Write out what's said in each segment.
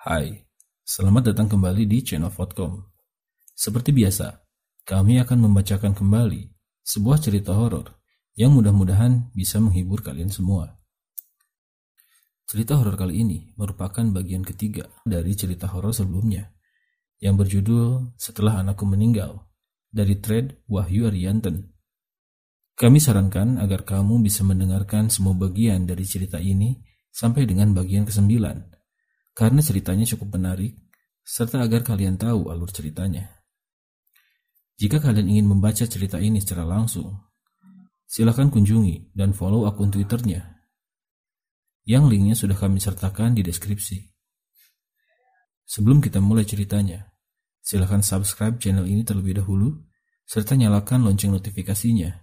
Hai, selamat datang kembali di channel Vodcom. Seperti biasa, kami akan membacakan kembali sebuah cerita horor yang mudah-mudahan bisa menghibur kalian semua. Cerita horor kali ini merupakan bagian ketiga dari cerita horor sebelumnya yang berjudul Setelah Anakku Meninggal dari thread Wahyu Arianten. Kami sarankan agar kamu bisa mendengarkan semua bagian dari cerita ini sampai dengan bagian ke-9 karena ceritanya cukup menarik serta agar kalian tahu alur ceritanya. Jika kalian ingin membaca cerita ini secara langsung, silakan kunjungi dan follow akun Twitternya yang linknya sudah kami sertakan di deskripsi. Sebelum kita mulai ceritanya, silakan subscribe channel ini terlebih dahulu serta nyalakan lonceng notifikasinya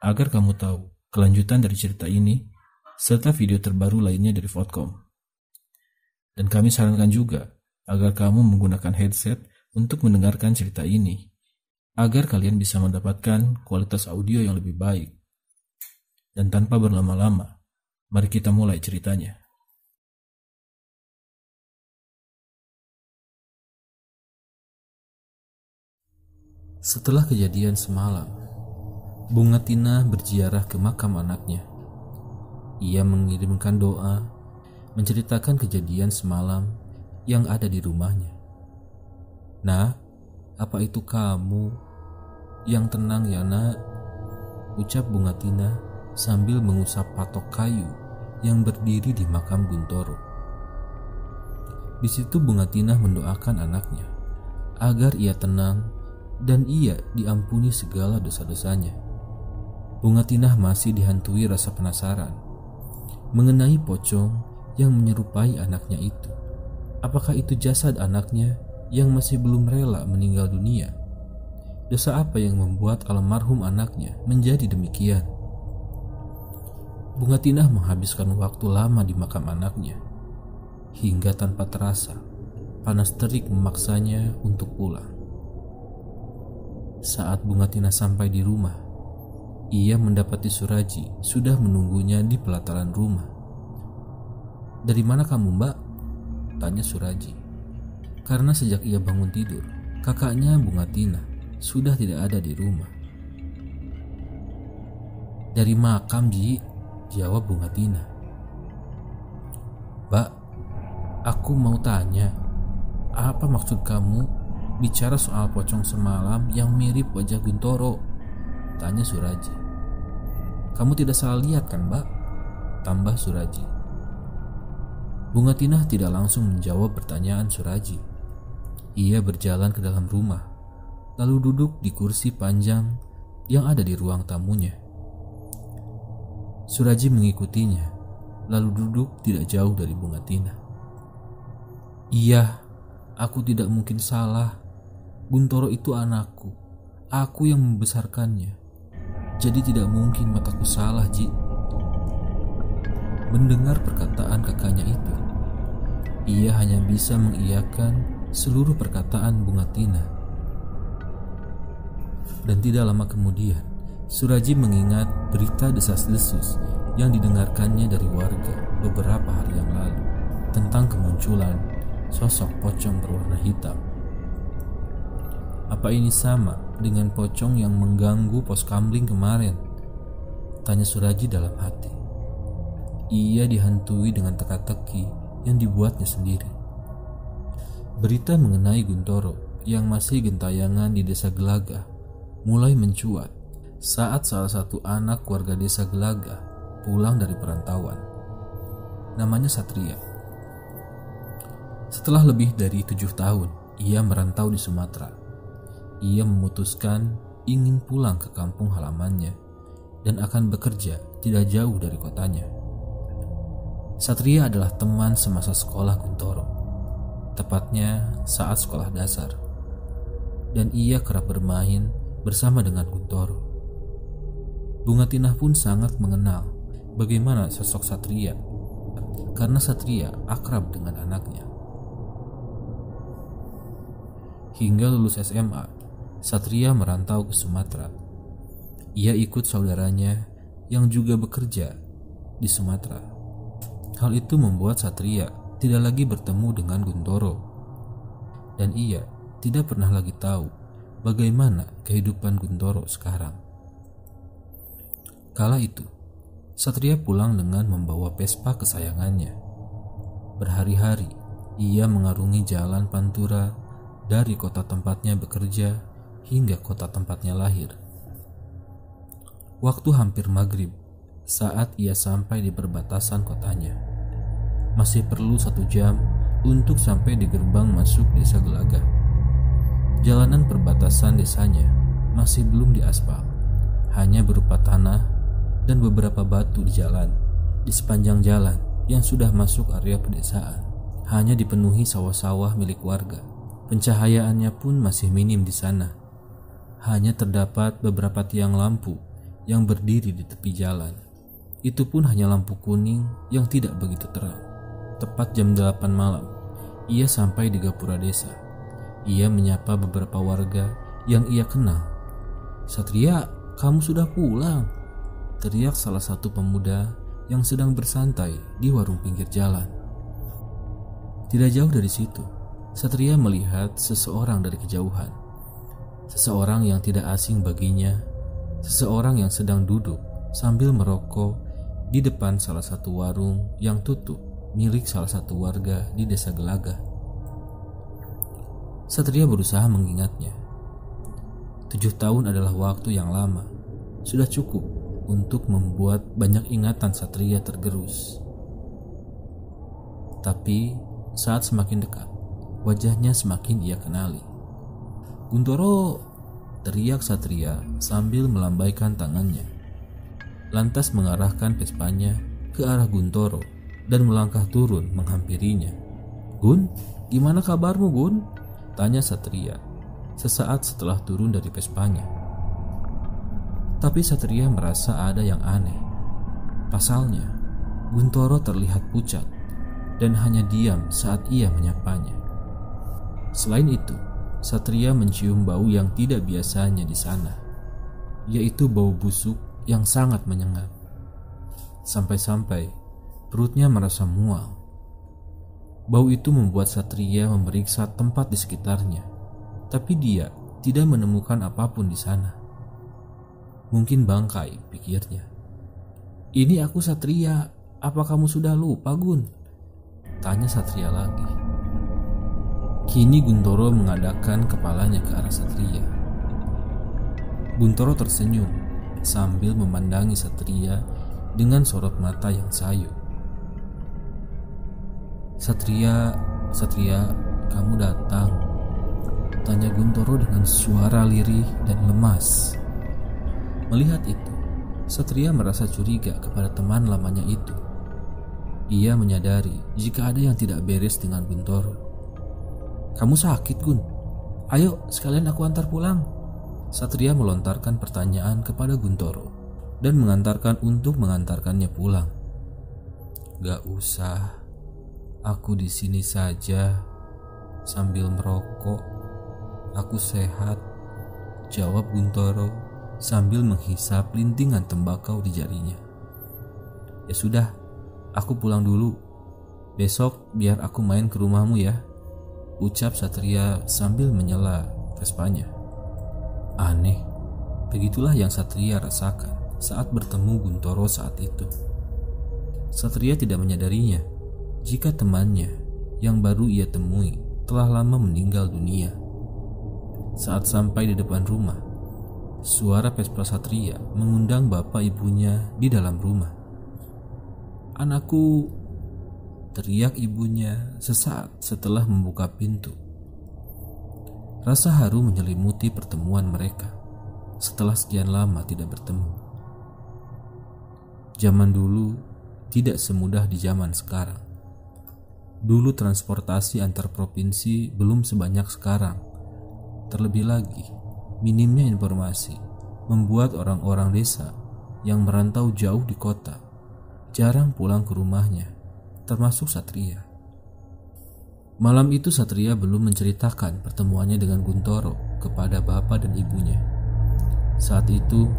agar kamu tahu kelanjutan dari cerita ini serta video terbaru lainnya dari Vodcom. Dan kami sarankan juga agar kamu menggunakan headset untuk mendengarkan cerita ini agar kalian bisa mendapatkan kualitas audio yang lebih baik. Dan tanpa berlama-lama, mari kita mulai ceritanya. Setelah kejadian semalam, Bunga Tina berziarah ke makam anaknya. Ia mengirimkan doa, menceritakan kejadian semalam yang ada di rumahnya. "Nah, apa itu kamu? Yang tenang ya nak," ucap Bunga Tina sambil mengusap patok kayu yang berdiri di makam Guntoro. Di situ Bunga Tina mendoakan anaknya agar ia tenang dan ia diampuni segala dosa-dosanya. Bunga Tina masih dihantui rasa penasaran mengenai pocong yang menyerupai anaknya itu. Apakah itu jasad anaknya yang masih belum rela meninggal dunia? Dosa apa yang membuat almarhum anaknya menjadi demikian? Bunga Tina menghabiskan waktu lama di makam anaknya hingga tanpa terasa panas terik memaksanya untuk pulang. Saat Bunga Tina sampai di rumah, ia mendapati Suraji sudah menunggunya di pelataran rumah. "Dari mana kamu, Mbak?" tanya Suraji. Karena sejak ia bangun tidur, kakaknya Bunga Tina sudah tidak ada di rumah. "Dari makam, Ji," jawab Bunga Tina. "Mbak, aku mau tanya, apa maksud kamu bicara soal pocong semalam yang mirip wajah Guntoro?" tanya Suraji. "Kamu tidak salah lihat kan, Mbak?" tambah Suraji. Bunga Tina tidak langsung menjawab pertanyaan Suraji. Ia berjalan ke dalam rumah, lalu duduk di kursi panjang yang ada di ruang tamunya. Suraji mengikutinya, lalu duduk tidak jauh dari Bunga Tina. "Iya, aku tidak mungkin salah. Guntoro itu anakku. Aku yang membesarkannya. Jadi tidak mungkin mataku salah, Ji." Mendengar perkataan kakaknya itu, ia hanya bisa mengiyakan seluruh perkataan Bunga Tina. Dan tidak lama kemudian, Suraji mengingat berita desas-desus yang didengarkannya dari warga beberapa hari yang lalu tentang kemunculan sosok pocong berwarna hitam. "Apa ini sama dengan pocong yang mengganggu pos kamling kemarin?" tanya Suraji dalam hati. Ia dihantui dengan teka-teki yang dibuatnya sendiri. Berita mengenai Guntoro yang masih gentayangan di desa Gelagah mulai mencuat saat salah satu anak warga desa Gelagah pulang dari perantauan. Namanya Satria. Setelah lebih dari 7 tahun ia merantau di Sumatera, ia memutuskan ingin pulang ke kampung halamannya dan akan bekerja tidak jauh dari kotanya. Satria adalah teman semasa sekolah Guntoro, tepatnya saat sekolah dasar, dan ia kerap bermain bersama dengan Guntoro. Bunga Tina pun sangat mengenal bagaimana sosok Satria karena Satria akrab dengan anaknya. Hingga lulus SMA, Satria merantau ke Sumatera. Ia ikut saudaranya yang juga bekerja di Sumatera. Hal itu membuat Satria tidak lagi bertemu dengan Guntoro, dan ia tidak pernah lagi tahu bagaimana kehidupan Guntoro sekarang. Kala itu, Satria pulang dengan membawa Vespa kesayangannya. Berhari-hari, ia mengarungi jalan Pantura dari kota tempatnya bekerja hingga kota tempatnya lahir. Waktu hampir maghrib saat ia sampai di perbatasan kotanya. Masih perlu 1 jam untuk sampai di gerbang masuk desa Gelagah. Jalanan perbatasan desanya masih belum diaspal, hanya berupa tanah dan beberapa batu di jalan. Di sepanjang jalan yang sudah masuk area pedesaan hanya dipenuhi sawah-sawah milik warga. Pencahayaannya pun masih minim di sana. Hanya terdapat beberapa tiang lampu yang berdiri di tepi jalan. Itu pun hanya lampu kuning yang tidak begitu terang. Tepat jam 8 malam, ia sampai di gapura desa. Ia menyapa beberapa warga yang ia kenal. "Satria, kamu sudah pulang?" teriak salah satu pemuda yang sedang bersantai di warung pinggir jalan. Tidak jauh dari situ, Satria melihat seseorang dari kejauhan. Seseorang yang tidak asing baginya, seseorang yang sedang duduk sambil merokok di depan salah satu warung yang tutup milik salah satu warga di desa Gelagah. Satria berusaha mengingatnya. 7 tahun adalah waktu yang lama, sudah cukup untuk membuat banyak ingatan Satria tergerus. Tapi saat semakin dekat, wajahnya semakin ia kenali. "Guntoro!" teriak Satria sambil melambaikan tangannya. Lantas mengarahkan Vespanya ke arah Guntoro dan melangkah turun menghampirinya. "Gun, gimana kabarmu, Gun?" tanya Satria sesaat setelah turun dari Vespanya. Tapi Satria merasa ada yang aneh. Pasalnya, Guntoro terlihat pucat dan hanya diam saat ia menyapanya. Selain itu, Satria mencium bau yang tidak biasanya di sana, yaitu bau busuk yang sangat menyengat. Sampai-sampai perutnya merasa mual. Bau itu membuat Satria memeriksa tempat di sekitarnya, tapi dia tidak menemukan apapun di sana. Mungkin bangkai, pikirnya. "Ini aku Satria, apa kamu sudah lupa, Gun?" tanya Satria lagi. Kini Guntoro mengadakkan kepalanya ke arah Satria. Guntoro tersenyum sambil memandangi Satria dengan sorot mata yang sayu. Satria, kamu datang?" tanya Guntoro dengan suara lirih dan lemas. Melihat itu, Satria merasa curiga kepada teman lamanya itu. Ia menyadari jika ada yang tidak beres dengan Guntoro. "Kamu sakit, Gun? Ayo sekalian aku antar pulang." Satria melontarkan pertanyaan kepada Guntoro dan mengantarkan untuk mengantarkannya pulang. "Gak usah, aku di sini saja sambil merokok. Aku sehat," jawab Guntoro sambil menghisap lintingan tembakau di jarinya. "Ya sudah, aku pulang dulu. Besok biar aku main ke rumahmu ya," ucap Satria sambil menyela Vespanya. Aneh, begitulah yang Satria rasakan saat bertemu Guntoro saat itu. Satria tidak menyadarinya jika temannya yang baru ia temui telah lama meninggal dunia. Saat sampai di depan rumah, suara Vespa Satria mengundang bapak ibunya di dalam rumah. "Anakku," teriak ibunya sesaat setelah membuka pintu. Rasa haru menyelimuti pertemuan mereka setelah sekian lama tidak bertemu. Zaman dulu tidak semudah di zaman sekarang. Dulu transportasi antar provinsi belum sebanyak sekarang. Terlebih lagi, minimnya informasi membuat orang-orang desa yang merantau jauh di kota jarang pulang ke rumahnya, termasuk Satria. Malam itu Satria belum menceritakan pertemuannya dengan Guntoro kepada bapak dan ibunya. Saat itu,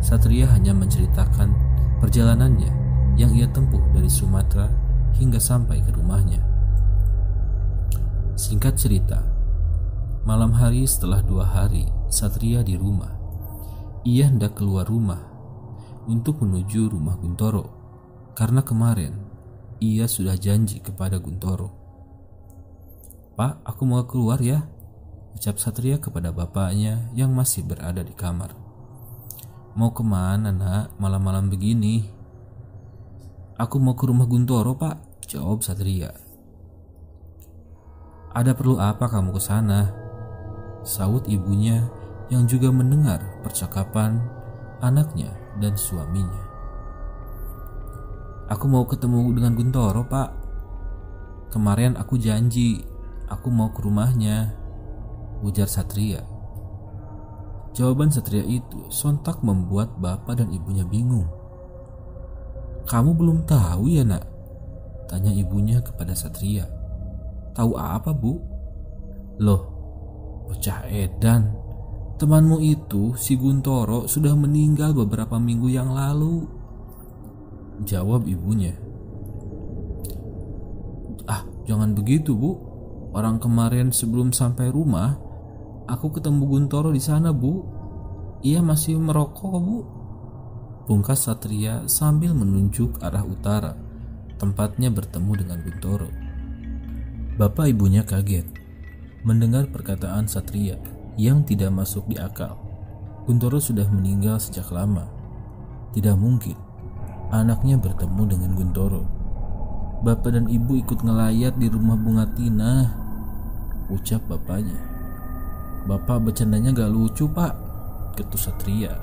Satria hanya menceritakan perjalanannya yang ia tempuh dari Sumatera hingga sampai ke rumahnya. Singkat cerita, malam hari setelah 2 hari Satria di rumah, ia hendak keluar rumah untuk menuju rumah Guntoro karena kemarin ia sudah janji kepada Guntoro. "Pak, aku mau keluar ya," ucap Satria kepada bapaknya yang masih berada di kamar. "Mau kemana nak, malam-malam begini?" "Aku mau ke rumah Guntoro pak," jawab Satria. "Ada perlu apa kamu ke sana?" sahut ibunya yang juga mendengar percakapan anaknya dan suaminya. "Aku mau ketemu dengan Guntoro pak. Kemarin aku janji aku mau ke rumahnya," ujar Satria. Jawaban Satria itu sontak membuat bapak dan ibunya bingung. "Kamu belum tahu ya nak?" tanya ibunya kepada Satria. "Tahu apa bu?" "Loh, bocah edan, temanmu itu si Guntoro sudah meninggal beberapa minggu yang lalu," jawab ibunya. "Ah, jangan begitu bu. Orang kemarin sebelum sampai rumah, aku ketemu Guntoro di sana bu. Ia masih merokok bu," pungkas Satria sambil menunjuk arah utara, tempatnya bertemu dengan Guntoro. Bapak ibunya kaget mendengar perkataan Satria yang tidak masuk di akal. Guntoro sudah meninggal sejak lama. Tidak mungkin anaknya bertemu dengan Guntoro. "Bapak dan ibu ikut ngelayat di rumah Bunga Tina," ucap bapaknya. "Bapak bercandanya gak lucu pak," ketus Satria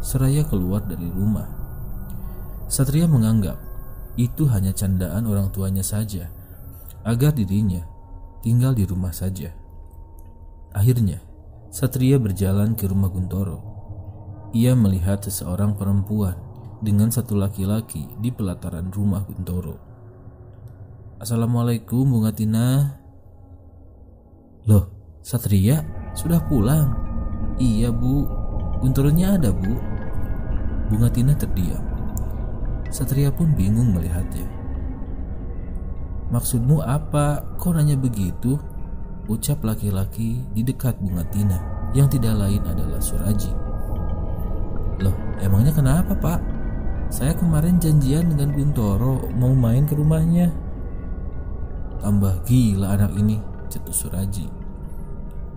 seraya keluar dari rumah. Satria menganggap itu hanya candaan orang tuanya saja agar dirinya tinggal di rumah saja. Akhirnya Satria berjalan ke rumah Guntoro. Ia melihat seseorang perempuan dengan satu laki-laki di pelataran rumah Guntoro. "Assalamualaikum Bunga Tina." "Loh, Satria sudah pulang?" "Iya bu, Guntoronya ada bu." Bunga Tina terdiam. Satria pun bingung melihatnya. "Maksudmu apa? Kau nanya begitu?" ucap laki-laki di dekat Bunga Tina yang tidak lain adalah Suraji. "Loh, emangnya kenapa pak? Saya kemarin janjian dengan Guntoro mau main ke rumahnya." "Tambah gila anak ini," cetus Suraji.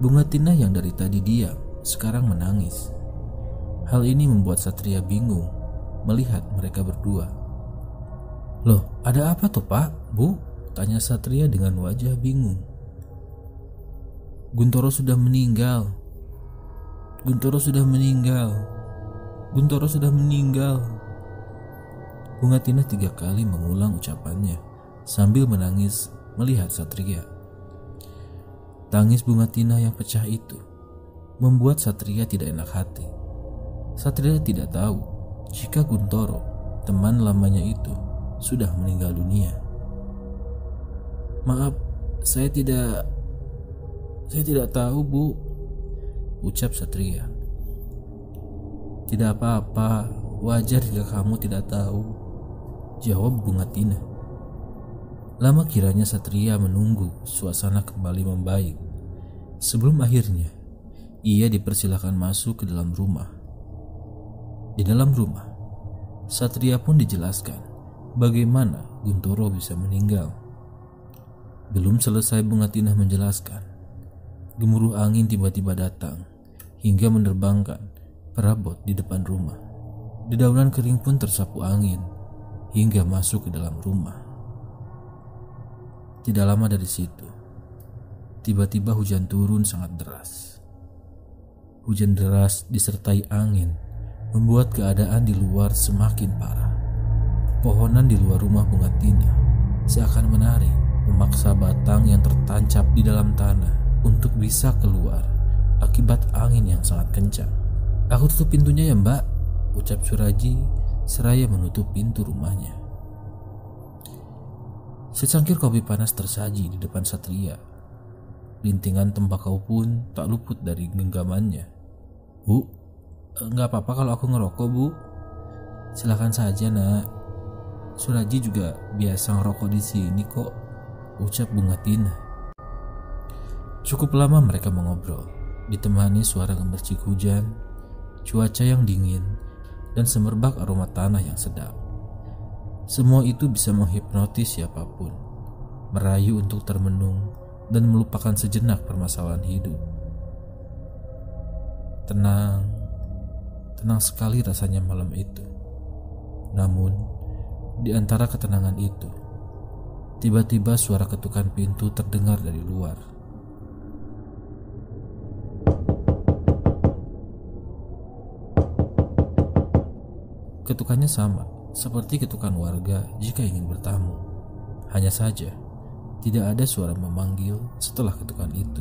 Bunga Tina yang dari tadi diam sekarang menangis. Hal ini membuat Satria bingung melihat mereka berdua. "Loh, ada apa tuh pak, bu?" tanya Satria dengan wajah bingung. "Guntoro sudah meninggal. Guntoro sudah meninggal. Guntoro sudah meninggal." Bunga Tina 3 kali mengulang ucapannya sambil menangis melihat Satria. Tangis Bunga Tina yang pecah itu membuat Satria tidak enak hati. Satria tidak tahu jika Guntoro, teman lamanya itu, sudah meninggal dunia. "Maaf, saya tidak tahu bu," ucap Satria. "Tidak apa-apa, wajar jika kamu tidak tahu," jawab Bunga Tina. Lama kiranya Satria menunggu suasana kembali membaik sebelum akhirnya ia dipersilakan masuk ke dalam rumah. Di dalam rumah, Satria pun dijelaskan bagaimana Guntoro bisa meninggal. Belum selesai Bunga Tina menjelaskan, gemuruh angin tiba-tiba datang hingga menerbangkan perabot di depan rumah. Dedaunan kering pun tersapu angin hingga masuk ke dalam rumah. Tidak lama dari situ, tiba-tiba hujan turun sangat deras. Hujan deras disertai angin membuat keadaan di luar semakin parah. Pohonan di luar rumah Bunga Tina seakan menari, memaksa batang yang tertancap di dalam tanah untuk bisa keluar akibat angin yang sangat kencang. "Aku tutup pintunya ya mbak," ucap Suraji seraya menutup pintu rumahnya. Secangkir kopi panas tersaji di depan Satria. Lintingan tembakau pun tak luput dari genggamannya. "Bu, nggak apa-apa kalau aku ngerokok bu." "Silakan saja nak. Suraji juga biasa ngerokok di sini kok," ucap Bunga Tina. Cukup lama mereka mengobrol, ditemani suara gemercik hujan, cuaca yang dingin, dan semerbak aroma tanah yang sedap. Semua itu bisa menghipnotis siapapun, merayu untuk termenung dan melupakan sejenak permasalahan hidup. Tenang sekali rasanya malam itu. Namun, di antara ketenangan itu, tiba-tiba suara ketukan pintu terdengar dari luar. Ketukannya sama seperti ketukan warga jika ingin bertamu. Hanya saja, tidak ada suara memanggil setelah ketukan itu.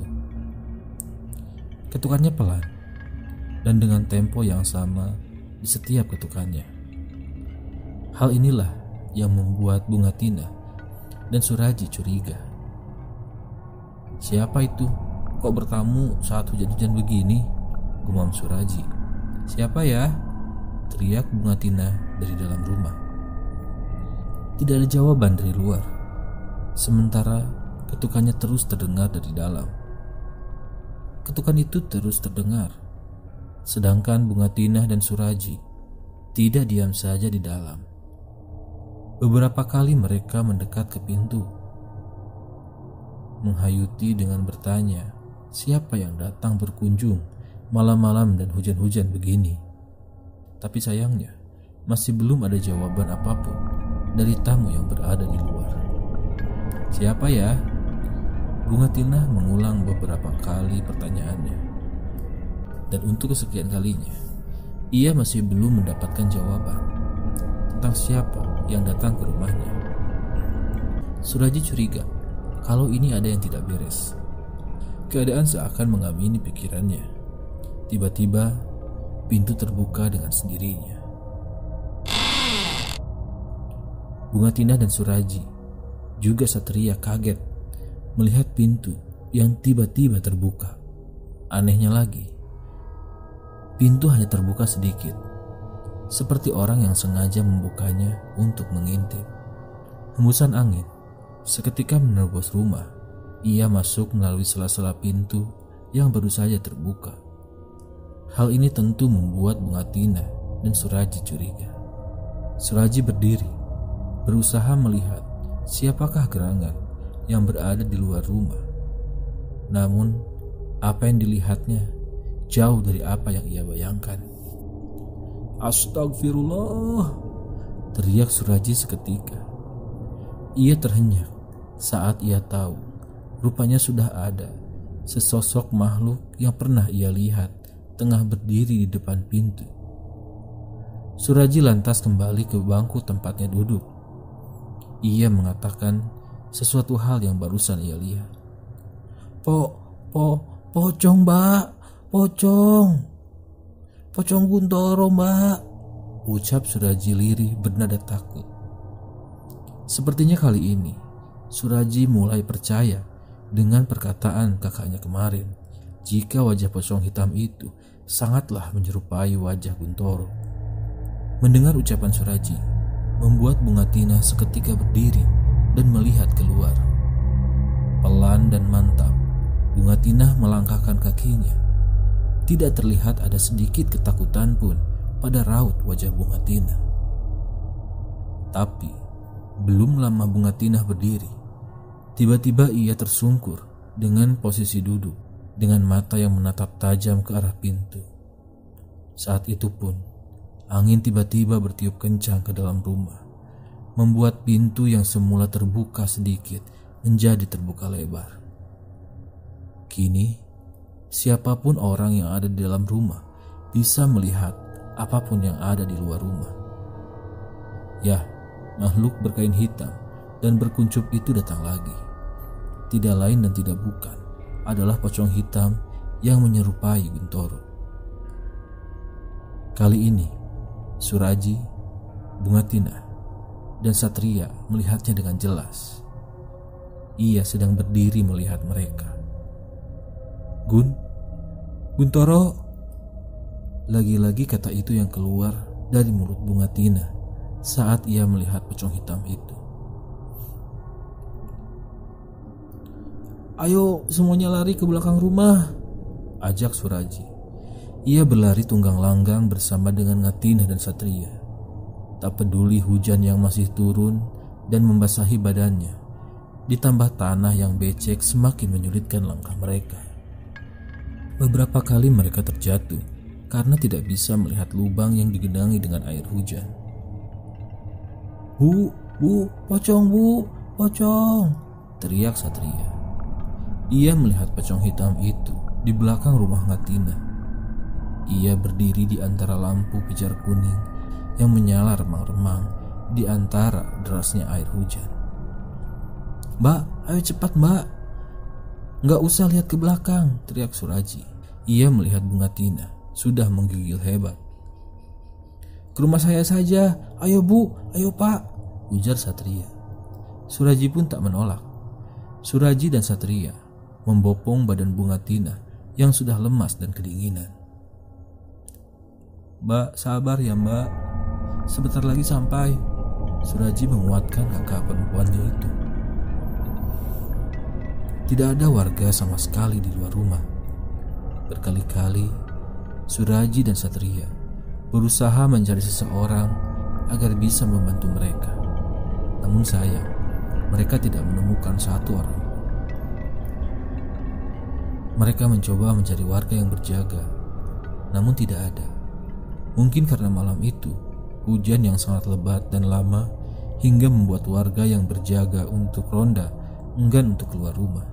Ketukannya pelan dan dengan tempo yang sama di setiap ketukannya. Hal inilah yang membuat Bungatina dan Suraji curiga. Siapa itu? Kok bertamu saat hujan-hujan begini? Gumam Suraji. Siapa ya? Teriak Bungatina dari dalam rumah. Tidak ada jawaban dari luar. Sementara ketukannya terus terdengar dari dalam. Ketukan itu terus terdengar, sedangkan Bungatina dan Suraji tidak diam saja di dalam. Beberapa kali mereka mendekat ke pintu, menghayuti dengan bertanya, siapa yang datang berkunjung malam-malam dan hujan-hujan begini. Tapi sayangnya, masih belum ada jawaban apapun dari tamu yang berada di luar. Siapa ya? Bungatina mengulang beberapa kali pertanyaannya. Dan untuk kesekian kalinya, ia masih belum mendapatkan jawaban tentang siapa yang datang ke rumahnya. Suraji curiga kalau ini ada yang tidak beres. Keadaan seakan mengamini pikirannya. Tiba-tiba pintu terbuka dengan sendirinya. Bungatina dan Suraji juga Satria kaget melihat pintu yang tiba-tiba terbuka. Anehnya lagi, pintu hanya terbuka sedikit, seperti orang yang sengaja membukanya untuk mengintip. Hembusan angin seketika menerobos rumah. Ia masuk melalui sela-sela pintu yang baru saja terbuka. Hal ini tentu membuat Bungatina dan Suraji curiga. Suraji berdiri, berusaha melihat siapakah gerangan yang berada di luar rumah. Namun, apa yang dilihatnya jauh dari apa yang ia bayangkan. Astagfirullah, teriak Suraji seketika. Ia terhenyak saat ia tahu rupanya sudah ada sesosok makhluk yang pernah ia lihat tengah berdiri di depan pintu. Suraji lantas kembali ke bangku tempatnya duduk. Ia mengatakan sesuatu hal yang barusan ia lihat. Pocong mbak, pocong Guntoro mbak, ucap Suraji lirih bernada takut. Sepertinya kali ini Suraji mulai percaya dengan perkataan kakaknya kemarin, jika wajah pocong hitam itu sangatlah menyerupai wajah Guntoro. Mendengar ucapan Suraji membuat Bungatina seketika berdiri dan melihat keluar. Pelan dan mantap, Bungatina melangkahkan kakinya. Tidak terlihat ada sedikit ketakutan pun pada raut wajah Bungatina. Tapi belum lama Bungatina berdiri, tiba-tiba ia tersungkur dengan posisi duduk, dengan mata yang menatap tajam ke arah pintu. Saat itu pun, angin tiba-tiba bertiup kencang ke dalam rumah, membuat pintu yang semula terbuka sedikit menjadi terbuka lebar. Kini, siapapun orang yang ada di dalam rumah bisa melihat apapun yang ada di luar rumah. Ya, makhluk berkain hitam dan berkuncup itu datang lagi. Tidak lain dan tidak bukan adalah pocong hitam yang menyerupai Guntoro. Kali ini, Suraji, Bungatina, dan Satria melihatnya dengan jelas. Ia sedang berdiri melihat mereka. Guntoro. Lagi-lagi kata itu yang keluar dari mulut Bungatina saat ia melihat pocong hitam itu. Ayo semuanya lari ke belakang rumah, ajak Suraji. Ia berlari tunggang langgang bersama dengan Ngatinah dan Satria. Tak peduli hujan yang masih turun dan membasahi badannya, ditambah tanah yang becek semakin menyulitkan langkah mereka. Beberapa kali mereka terjatuh karena tidak bisa melihat lubang yang digenangi dengan air hujan. Bu, pocong, teriak Satria. Ia melihat pocong hitam itu di belakang rumah Ngatinah. Ia berdiri di antara lampu pijar kuning yang menyala remang-remang di antara derasnya air hujan. Mbak, ayo cepat mbak. Nggak usah lihat ke belakang, teriak Suraji. Ia melihat Bu Ngatinah sudah menggigil hebat. Ke rumah saya saja, ayo bu, ayo pak, ujar Satria. Suraji pun tak menolak. Suraji dan Satria membopong badan Bu Ngatinah yang sudah lemas dan kedinginan. Mbak, sabar ya mbak, sebentar lagi sampai. Suraji menguatkan kakak perempuannya itu. Tidak ada warga sama sekali di luar rumah. Berkali-kali Suraji dan Satria berusaha mencari seseorang agar bisa membantu mereka. Namun sayang, mereka tidak menemukan satu orang. Mereka mencoba mencari warga yang berjaga, namun tidak ada. Mungkin karena malam itu hujan yang sangat lebat dan lama hingga membuat warga yang berjaga untuk ronda enggan untuk keluar rumah.